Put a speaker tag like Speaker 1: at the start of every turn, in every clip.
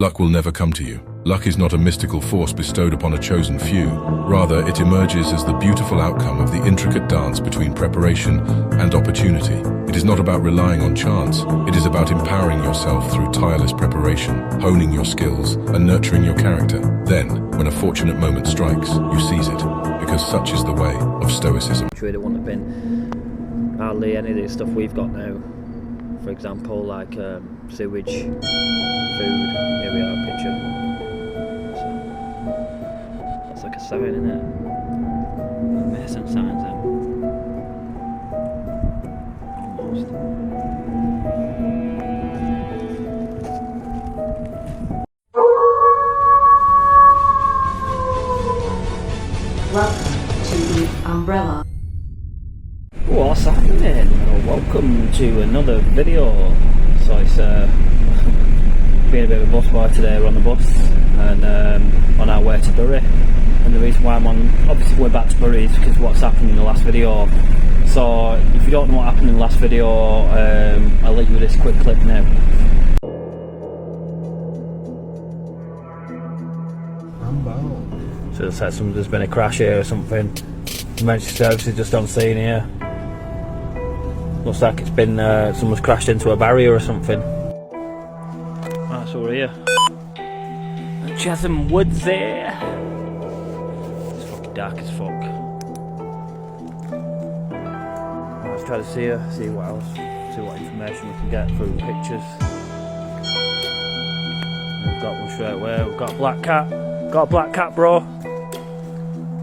Speaker 1: Luck will never come to you. Luck is not a mystical force bestowed upon a chosen few. Rather, it emerges as the beautiful outcome of the intricate dance between preparation and opportunity. It is not about relying on chance. It is about empowering yourself through tireless preparation, honing your skills, and nurturing your character. Then, when a fortunate moment strikes, you seize it, because such is the way of stoicism.
Speaker 2: There wouldn't have been hardly any of the stuff we've got now. For example, like sewage, food. Here we are, picture. So, that's like a sign, isn't it? Mason signs then. Almost.
Speaker 3: Welcome to the Umbrella.
Speaker 2: What's happening? Welcome to another video. So it's been a bit of a bus boy today. We're on the bus and on our way to Bury. And the reason why I'm obviously going back to Bury is because of what's happened in the last video. So if you don't know what happened in the last video, I'll let you with this quick clip now. So it said there's been a crash here or something. Emergency services just on scene here. Looks like it's been someone's crashed into a barrier or something. Right, so we're here. Chesham Woods there. It's fucking dark as fuck. Let's try to see what else, see what information we can get through the pictures. We've got one straight away. We've got a black cat. Got a black cat, bro.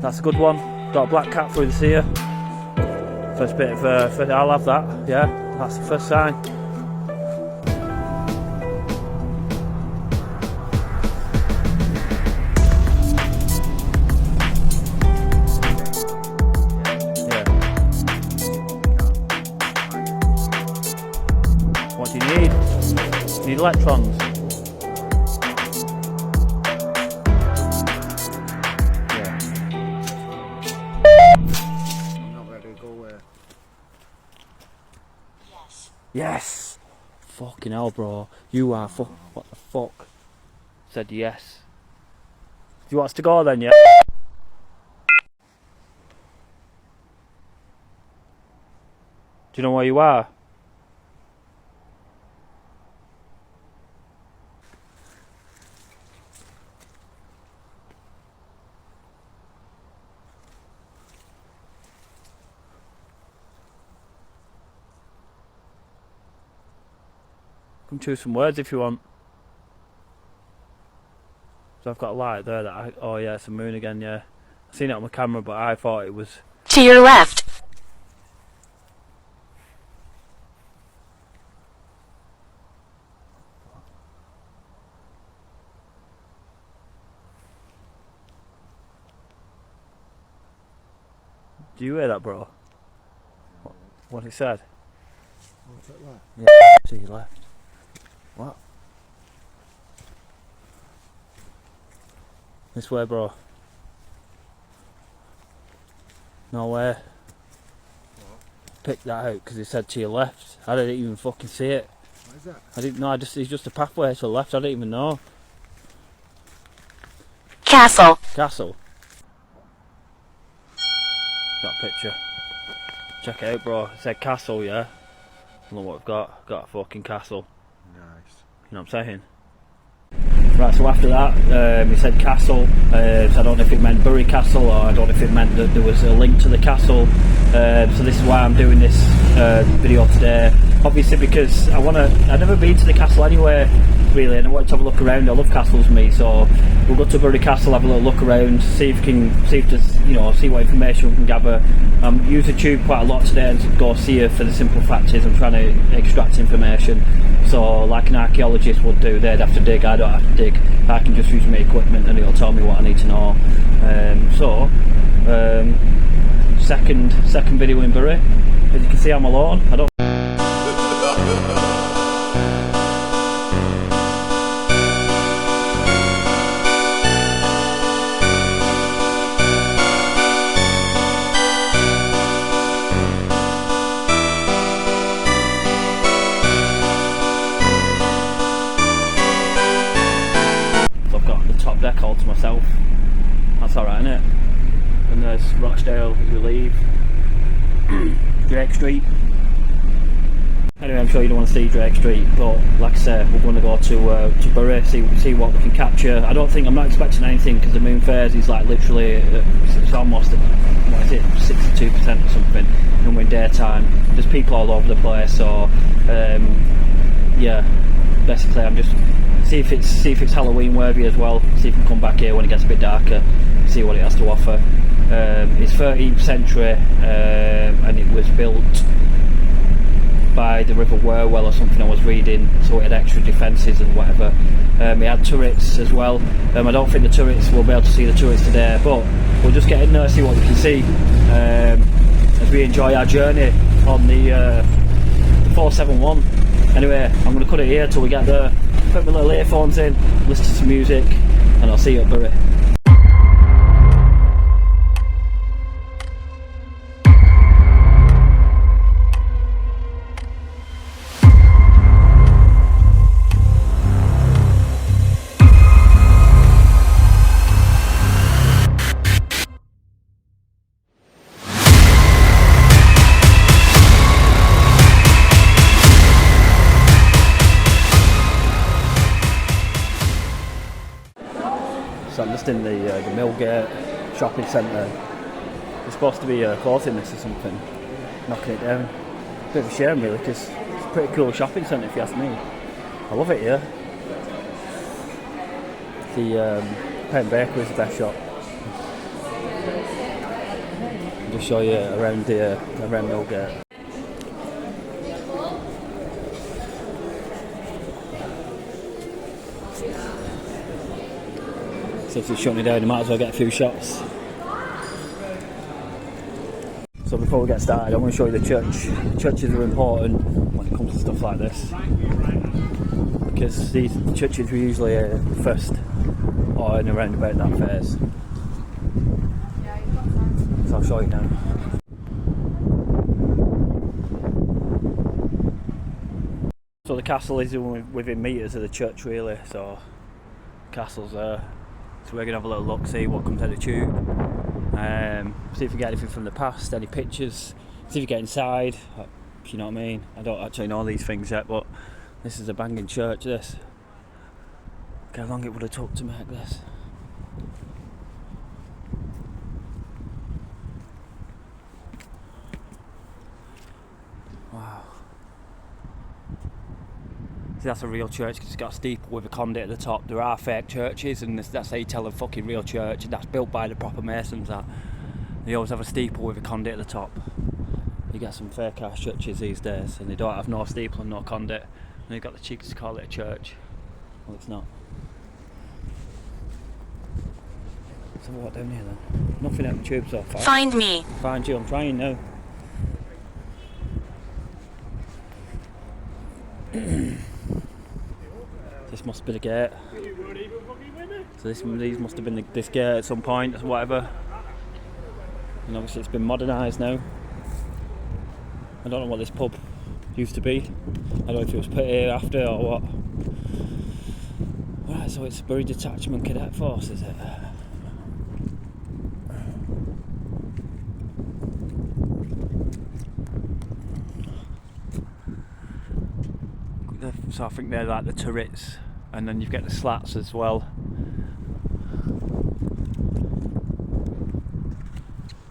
Speaker 2: That's a good one. Got a black cat through the seer. First bit of, I'll have that, yeah, that's the first sign. Yeah. What do you need? You need electrons. Yes! Fucking hell, bro. You are what the fuck? Said yes. Do you want us to go then, yeah? Do you know where you are? Come choose some words if you want. So I've got a light there that oh yeah, it's a moon again, yeah. I've seen it on my camera, but I thought it was...
Speaker 3: To your left.
Speaker 2: Do you hear that, bro? What it said?
Speaker 4: What's that like?
Speaker 2: Yeah, to your left. What? This way, bro. No way.
Speaker 4: What?
Speaker 2: Pick that out because it said to your left. I didn't even fucking see it.
Speaker 4: What is that?
Speaker 2: I didn't know. It's just a pathway to the left. I didn't even know.
Speaker 3: Castle.
Speaker 2: Castle. Got a picture. Check it out, bro. It said castle, yeah. Look what we've got. Got a fucking castle.
Speaker 4: Nice.
Speaker 2: You know what I'm saying? Right, so after that, he said castle. So I don't know if it meant Bury Castle or I don't know if it meant that there was a link to the castle. So this is why I'm doing this video today. Obviously because I've never been to the castle anyway, really, and I wanted to have a look around. I love castles, me, so we'll go to Bury Castle, have a little look around, see what information we can gather. I'm using the tube quite a lot today and to go see her for the simple fact is I'm trying to extract information. So like an archaeologist would do, they'd have to dig, I don't have to dig. I can just use my equipment and it'll tell me what I need to know. Second video in Bury. As you can see, I'm alone. I don't deck all to myself. That's alright, innit? And there's Rochdale as we leave. Drake Street. Anyway, I'm sure you don't want to see Drake Street, but like I say, we're going to go to Bury, see what we can capture. I'm not expecting anything because the moon phase is like literally, it's almost, what is it, 62% or something, and we're in daytime. There's people all over the place, so yeah, basically I'm just see if it's Halloween worthy as well. See if we can come back here when it gets a bit darker, see what it has to offer. It's 13th century, and it was built by the River Wherwell or something I was reading, so it had extra defences and whatever. It had turrets as well. I don't think the turrets, we'll be able to see the turrets today, but we'll just get in there and see what we can see as we enjoy our journey on the 471. Anyway, I'm going to cut it here till we get there, put my little earphones in, listen to some music, and I'll see you at Bury. So I'm just in the Millgate shopping centre. It's supposed to be closing this or something, knocking it down. Bit of a shame really, because it's a pretty cool shopping centre if you ask me. I love it here. The Pen Bakery is the best shop. I'll just show you around Millgate. So if it's shutting it down, you might as well get a few shots. So before we get started, I want to show you the church. Churches are important when it comes to stuff like this, because these churches were usually first or in around about that phase. So I'll show you now. So the castle is within metres of the church really, so the castle's there. So we're going to have a little look, see what comes out of the tube, see if we get anything from the past, any pictures, see if you get inside, if you know what I mean. I don't actually know these things yet, but this is a banging church, this. Look how long it would have took to make this. Wow. See, that's a real church because it's got a steeple with a conduit at the top. There are fake churches, and that's how you tell a fucking real church, and that's built by the proper masons. That they always have a steeple with a conduit at the top. You get some fake ass churches these days, and they don't have no steeple and no conduit, and they've got the cheek to call it a church. Well, it's not. So what down here then? Nothing out the tube so far.
Speaker 3: Find me.
Speaker 2: Find you. I'm trying now. This must be the gate. So these must have been this gate at some point, or whatever. And obviously it's been modernised now. I don't know what this pub used to be. I don't know if it was put here after or what. Right, so it's Bury Detachment Cadet Force, is it? So I think they're like the turrets, and then you've got the slats as well.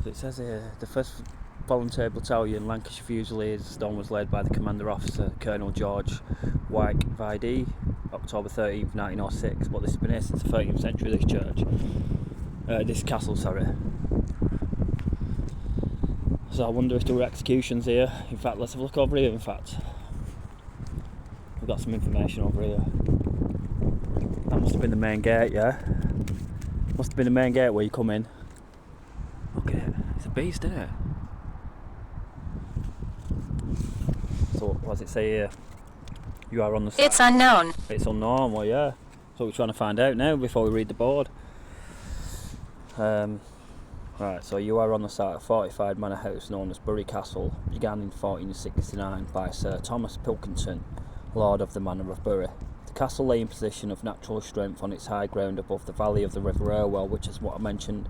Speaker 2: So it says here, the 1st Volunteer Battalion Lancashire Fusiliers was led by the Commander Officer Colonel George Wyke Videy, October 13th 1906, but this has been here since the 13th century, this church. This castle, sorry. So I wonder if there were executions here. In fact, let's have a look over here, in fact. We've got some information over here. That must have been the main gate, yeah? Must have been the main gate where you come in. Look at it. It's a beast, isn't it? So, what does it say here? You are on the site.
Speaker 3: It's unknown.
Speaker 2: It's unknown, well, yeah. That's what we're trying to find out now before we read the board. Right, so you are on the site of a fortified manor house known as Bury Castle, began in 1469 by Sir Thomas Pilkington, Lord of the Manor of Bury. The castle lay in position of natural strength on its high ground above the valley of the River Irwell, which is what I mentioned.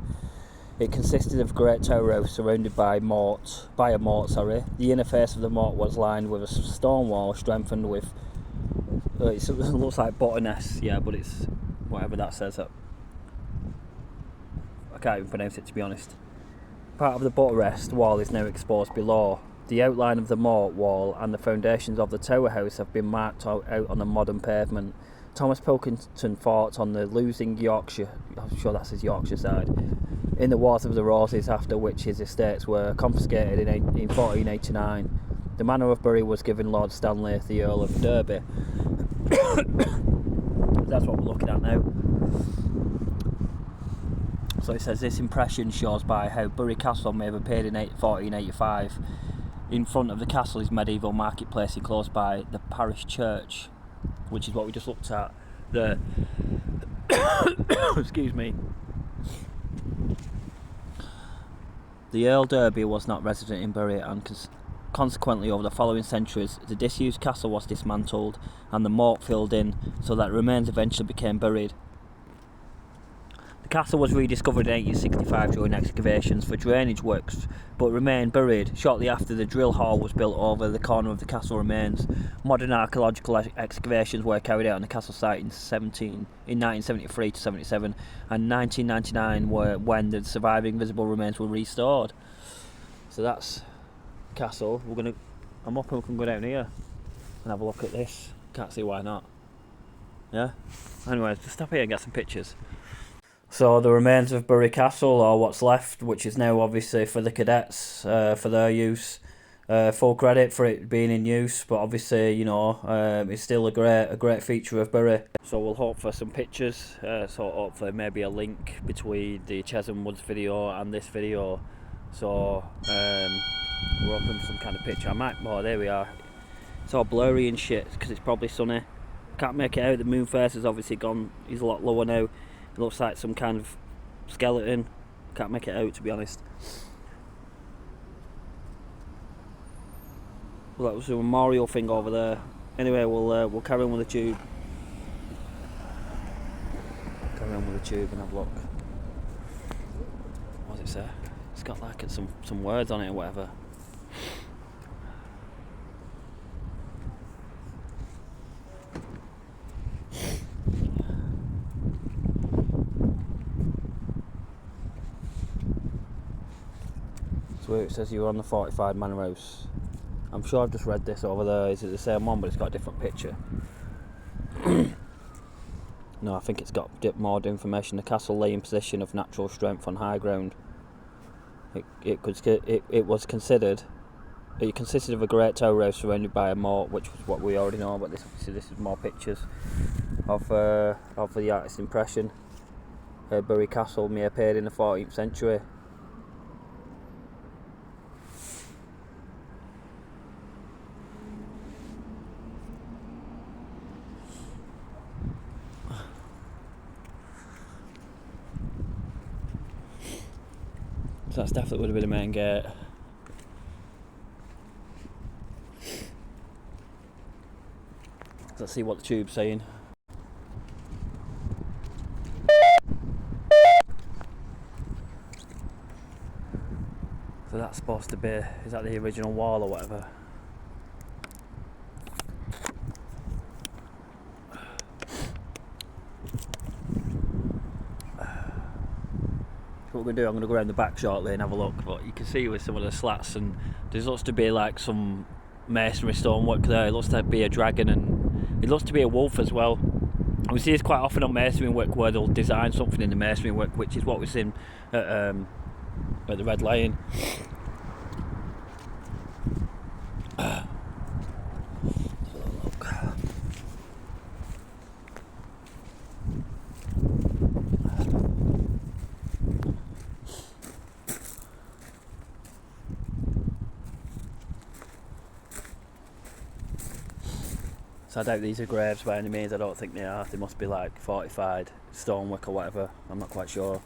Speaker 2: It consisted of a great tower house surrounded by a moat. The inner face of the moat was lined with a stone wall strengthened with it looks like botaness, yeah, but it's whatever that says. I can't even pronounce it, to be honest. Part of the buttressed wall is now exposed below. The outline of the moat wall and the foundations of the tower house have been marked out on the modern pavement. Thomas Pilkington fought on the losing Yorkshire, I'm sure that's his Yorkshire side, in the Wars of the Roses, after which his estates were confiscated in 1489. The manor of Bury was given Lord Stanley, the Earl of Derby. That's what we're looking at now. So it says this impression shows by how Bury Castle may have appeared in 1485. In front of the castle is medieval marketplace enclosed by the parish church, which is what we just looked at. The excuse me. The Earl Derby was not resident in Bury, and consequently over the following centuries the disused castle was dismantled and the moat filled in, so that remains eventually became buried. The castle was rediscovered in 1865 during excavations for drainage works, but remained buried. Shortly after, the drill hall was built over the corner of the castle remains. Modern archaeological excavations were carried out on the castle site in 1973 to 77, and 1999 when the surviving visible remains were restored. So that's castle. I'm hoping we can go down here and have a look at this. Can't see why not. Yeah. Anyways, just stop here and get some pictures. So the remains of Bury Castle, or what's left, which is now obviously for the cadets, for their use. Full credit for it being in use, but obviously, you know, it's still a great feature of Bury. So we'll hope for some pictures. So hopefully maybe a link between the Chesham Woods video and this video. So we're hoping for some kind of picture. Oh, there we are. It's all blurry and shit because it's probably sunny. Can't make it out. The moon face is obviously gone. He's a lot lower now. It looks like some kind of skeleton. Can't make it out, to be honest. Well, that was a memorial thing over there. Anyway, we'll carry on with the tube. Carry on with the tube and have a look. What does it say? It's got like some words on it or whatever. So it says you were on the 45 Manor House. I'm sure I've just read this over there. Is it the same one, but it's got a different picture? No, I think it's got more information. The castle lay in position of natural strength on high ground. It consisted of a great tower house surrounded by a moat, which was what we already know. But this is more pictures of the artist's impression. Bury Castle may have appeared in the 14th century. So that's definitely would have been the main gate. Let's see what the tube's saying. So that's supposed to be, is that the original wall or whatever? What we're going to do, I'm going to go around the back shortly and have a look, but you can see with some of the slats, and there looks to be like some masonry stonework there. It looks to be a dragon, and it looks to be a wolf as well. And we see this quite often on masonry work where they'll design something in the masonry work, which is what we've seen at the Red Lion. So I doubt these are graves by any means. I don't think they are. They must be like fortified stonework or whatever. I'm not quite sure.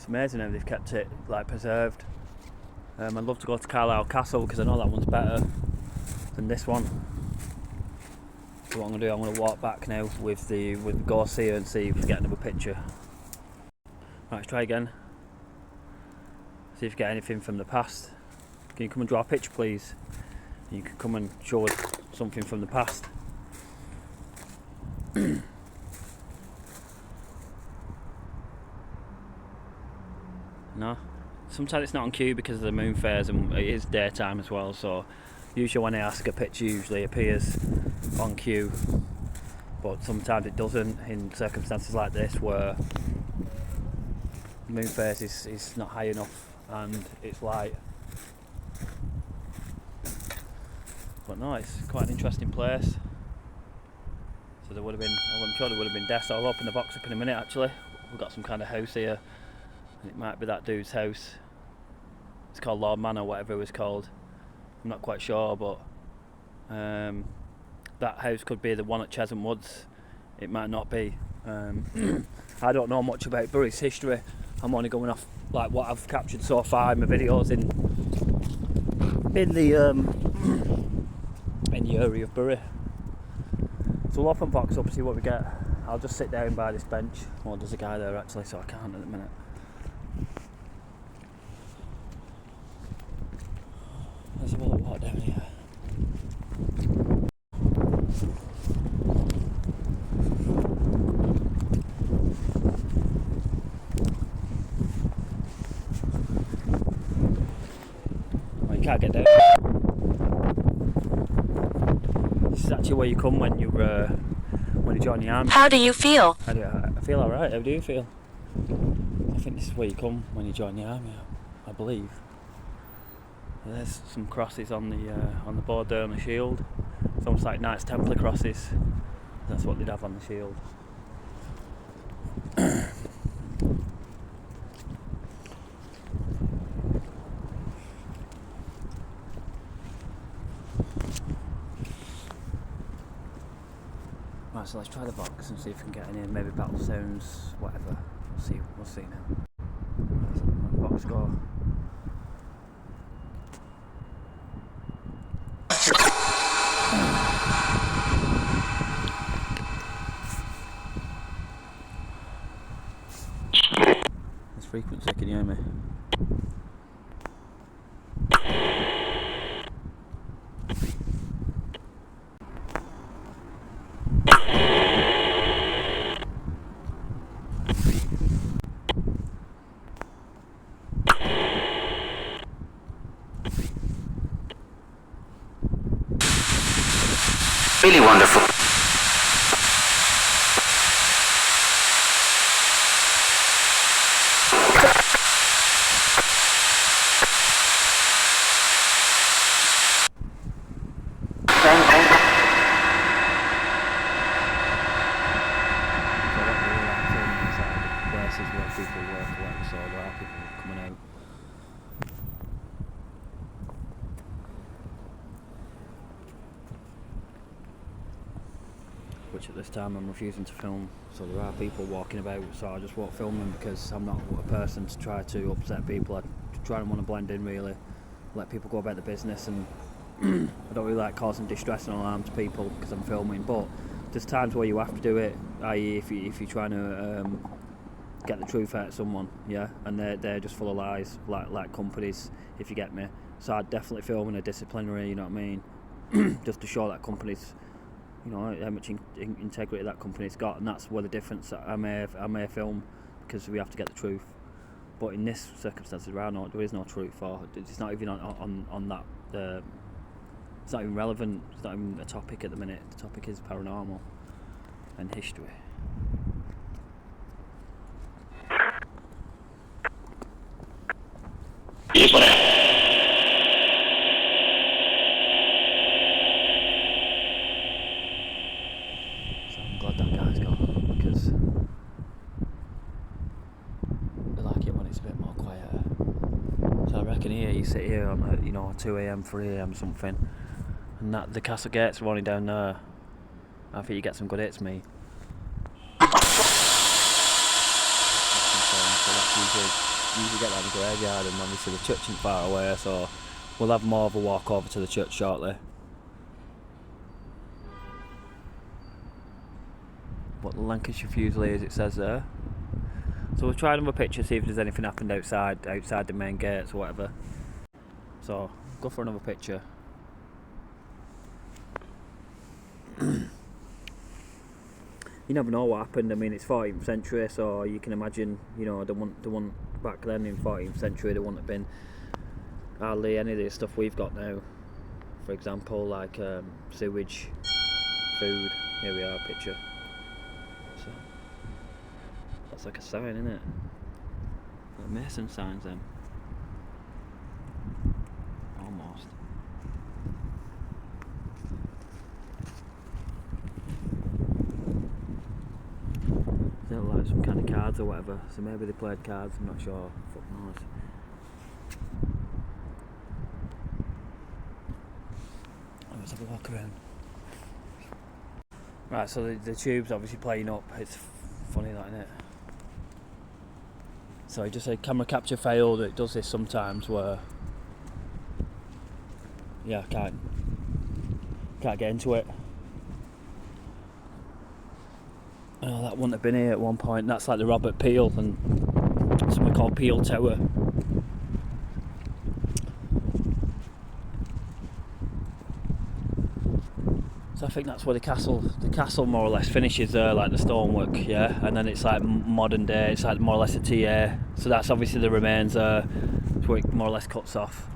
Speaker 2: It's amazing how they've kept it like preserved. I'd love to go to Carlisle Castle because I know that one's better than this one. So what I'm going to do, I'm going to walk back now with the ghost here and see if we get another picture. Right, let's try again. See if we get anything from the past. Can you come and draw a picture, please? You can come and show us something from the past. No? Sometimes it's not on cue because of the moon phase and it is daytime as well, so usually when I ask a picture usually appears on cue, but sometimes it doesn't in circumstances like this where the moon phase is not high enough and it's light. But no, it's quite an interesting place. So there would have been, I'm sure there would have been deaths. I'll open the box up in a minute actually. We've got some kind of house here. It might be that dude's house. It's called Lord Manor, whatever it was called. I'm not quite sure, but that house could be the one at Chesham Woods. It might not be. I don't know much about Bury's history. I'm only going off like what I've captured so far in my videos in the area of Bury. So we'll open box up and see what we get. I'll just sit down by this bench. Well, there's a guy there actually, so I can't at the minute. There's a lot of water down here. Well, you can't get down. This is actually where you come when you join the army.
Speaker 3: How do you feel?
Speaker 2: I feel alright. How do you feel? I think this is where you come when you join the army, I believe. There's some crosses on the board there on the shield. It's almost like Knights Templar crosses. That's what they'd have on the shield. Right, so let's try the box and see if we can get any maybe battle sounds, whatever. We'll see now. Right, so let the box go. This frequency, can you hear me?
Speaker 5: Really wonderful.
Speaker 2: Places where people work, like so there are people coming out. Which at this time I'm refusing to film, so there are people walking about, so I just won't film them because I'm not a person to try to upset people. I try and want to blend in really, let people go about the business, and I don't really like causing distress and alarm to people because I'm filming, but there's times where you have to do it, i.e. if you're trying to get the truth out of someone, yeah, and they're just full of lies, like companies, if you get me. So I'd definitely film in a disciplinary, you know what I mean, just to show that company's, you know, how much integrity that company's got, and that's where the difference I may film, because we have to get the truth. But in this circumstances, there is no truth, or it's not even on that. It's not even relevant. It's not even a topic at the minute. The topic is paranormal and history. I'm glad that guy's gone, because I like it when it's a bit more quieter. So I reckon here, you sit here on 2 AM, 3 AM something, and that the castle gates are only down there. I think you get some good hits, me. So that's usually usually get down the graveyard, and obviously the church isn't far away, so we'll have more of a walk over to the church shortly. What the Lancashire Fusiliers it says there. So we'll try another picture, see if there's anything happened outside the main gates or whatever. So go for another picture. You never know what happened. I mean, it's 14th century, so you can imagine, you know, the one back then in 14th century, there wouldn't have been hardly any of the stuff we've got now. For example, like sewage, food. Here we are, picture. So that's like a sign, isn't it? Like Mason signs them. Almost. They look like some kind of cards or whatever, so maybe they played cards, I'm not sure. Fuck knows. Let's have a walk around. Right, so the tube's obviously playing up. It's funny that, isn't it? So it just said camera capture failed. It does this sometimes where, yeah, I can't get into it. Oh, that wouldn't have been here at one point. That's like the Robert Peel and something called Peel Tower. So I think that's where the castle more or less finishes there, like the stonework, yeah. And then it's like modern day. It's like more or less a TA. So that's obviously the remains there. It's where it more or less cuts off.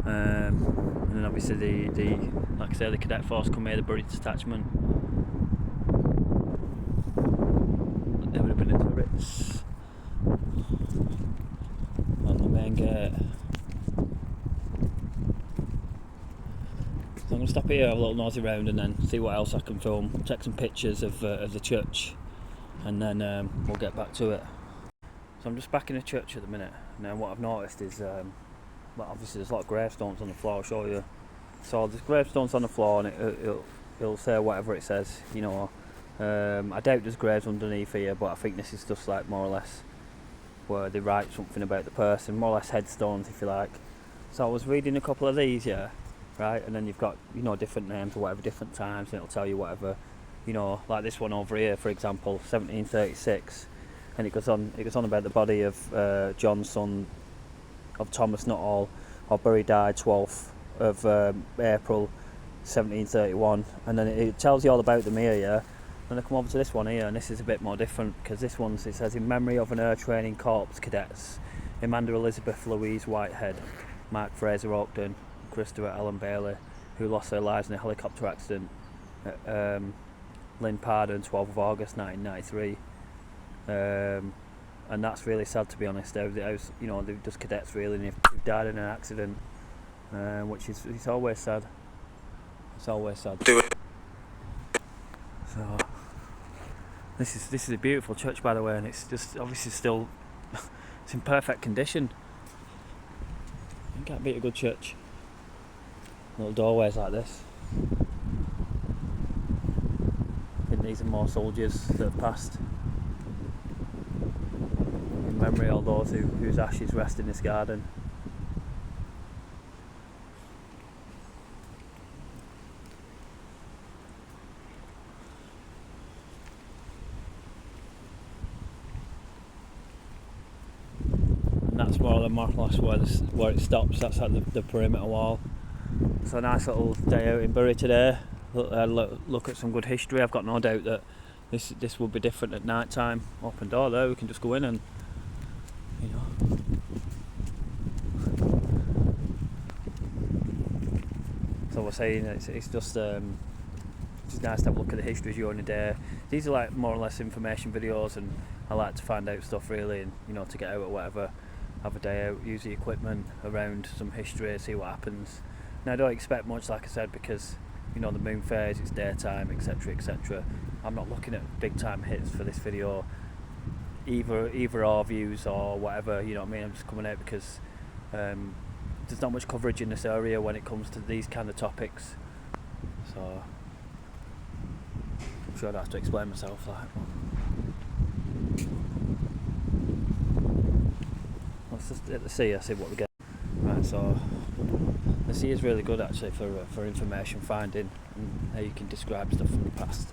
Speaker 2: And then obviously the like I say, the cadet force come here, the buried detachment. There would have been a turrets on the main gate. So I'm going to stop here, have a little nosy round, and then see what else I can film. Take some pictures of the church, and then we'll get back to it. So I'm just back in the church at the minute. Now what I've noticed is, well, obviously there's a lot of gravestones on the floor. I'll show you. So there's gravestones on the floor, and it'll say whatever it says, you know. I doubt there's graves underneath here, but I think this is just like more or less where they write something about the person, more or less headstones if you like. So I was reading a couple of these, yeah, right, and then you've got, you know, different names or whatever, different times, and it'll tell you whatever, you know, like this one over here, for example, 1736, and it goes on about the body of John, son of Thomas Nuttall, or Bury died 12th of April 1731, and then it tells you all about them here, yeah. And I come over to this one here, and this is a bit more different, because this one, it says, in memory of an Air Training Corps cadets, Amanda Elizabeth Louise Whitehead, Mark Fraser Oakton, Christopher Ellen Bailey, who lost their lives in a helicopter accident at Lynn Pardon, 12th of August 1993. And that's really sad, to be honest. You know, they're just cadets really, and they've died in an accident, which is, it's always sad. It's always sad. So this is a beautiful church, by the way, and it's just obviously still it's in perfect condition. You can't beat a good church. Little doorways like this. I think these are more soldiers that have passed. In memory of all those whose ashes rest in this garden. That's more or less where it stops. That's like the perimeter wall. So a nice little day out in Bury today. Look at some good history. I've got no doubt that this will be different at night time. Open door there, we can just go in and, you know. So we're saying it's just nice to have a look at the history during the day. These are like more or less information videos, and I like to find out stuff really, and you know, to get out or whatever. Have a day out, use the equipment around some history, see what happens. Now I don't expect much, like I said, because you know the moon phase, it's daytime, etc, etc. I'm not looking at big time hits for this video, either our views or whatever, you know what I mean. I'm just coming out because there's not much coverage in this area when it comes to these kind of topics, so I'm sure I'd have to explain myself like. let's just hit the sea, see what we get. Right, so the sea is really good actually for information finding and how you can describe stuff from the past,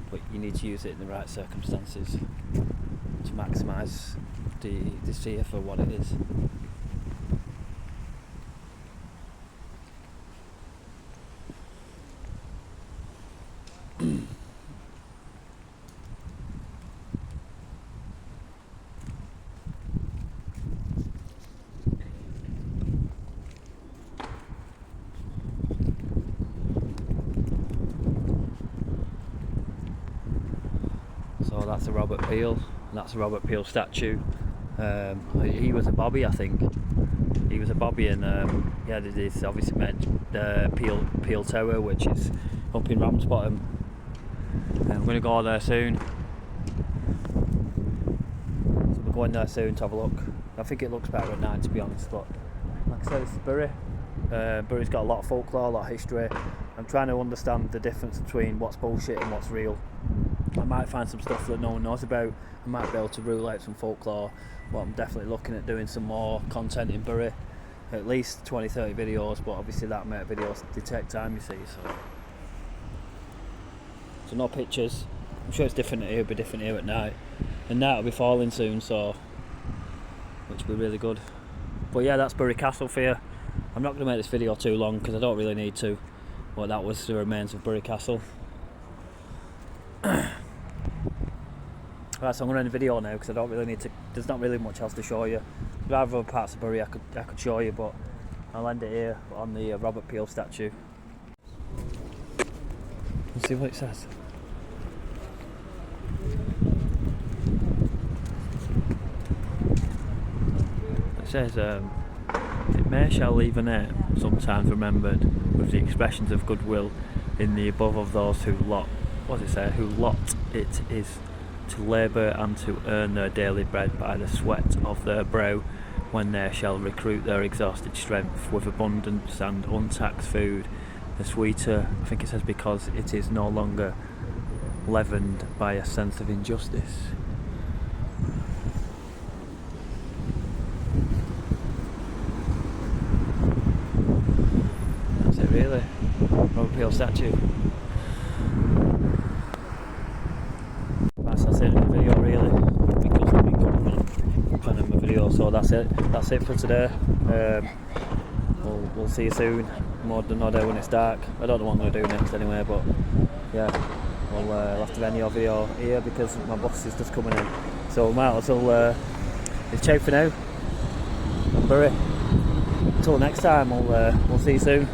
Speaker 2: but you need to use it in the right circumstances to maximise the sea for what it is. So that's a Robert Peel, and that's a Robert Peel statue. He was a bobby, I think. He was a bobby, and yeah, this obviously meant Peel Tower, which is up in Ramsbottom. I'm going to go there soon. So we're going there soon to have a look. I think it looks better at night, to be honest, but like I said, it's Bury. Bury's got a lot of folklore, a lot of history. I'm trying to understand the difference between what's bullshit and what's real. I might find some stuff that no one knows about. I might be able to rule out some folklore, but I'm definitely looking at doing some more content in Bury. At least 20-30 videos, but obviously that amount of videos they take time, you see. So no pictures. I'm sure it's different here, it'll be different here at night. And night will be falling soon, so which will be really good. But yeah, that's Bury Castle for you. I'm not going to make this video too long because I don't really need to. But that was the remains of Bury Castle. Right, so I'm going to end the video now because I don't really need to. There's not really much else to show you. There are other parts of Bury I could show you, but I'll end it here on the Robert Peel statue. Let's see what it says. It says, "It may shall leave a name, sometimes remembered, with the expressions of goodwill in the above of those who lot." What does it say? Who lot it is to labour and to earn their daily bread by the sweat of their brow, when they shall recruit their exhausted strength with abundance and untaxed food, the sweeter, I think it says, because it is no longer leavened by a sense of injustice. That's it really. Robert Peel statue. That's it in the video really, because I've been coming on planning my video, so that's it for today. We'll see you soon. More than no doubt when it's dark. I don't know what I'm going to do next anyway, but yeah, I'll have to end your video here because my bus is just coming in, so we might as well it's cheap for now. Bury. Until next time, we'll see you soon.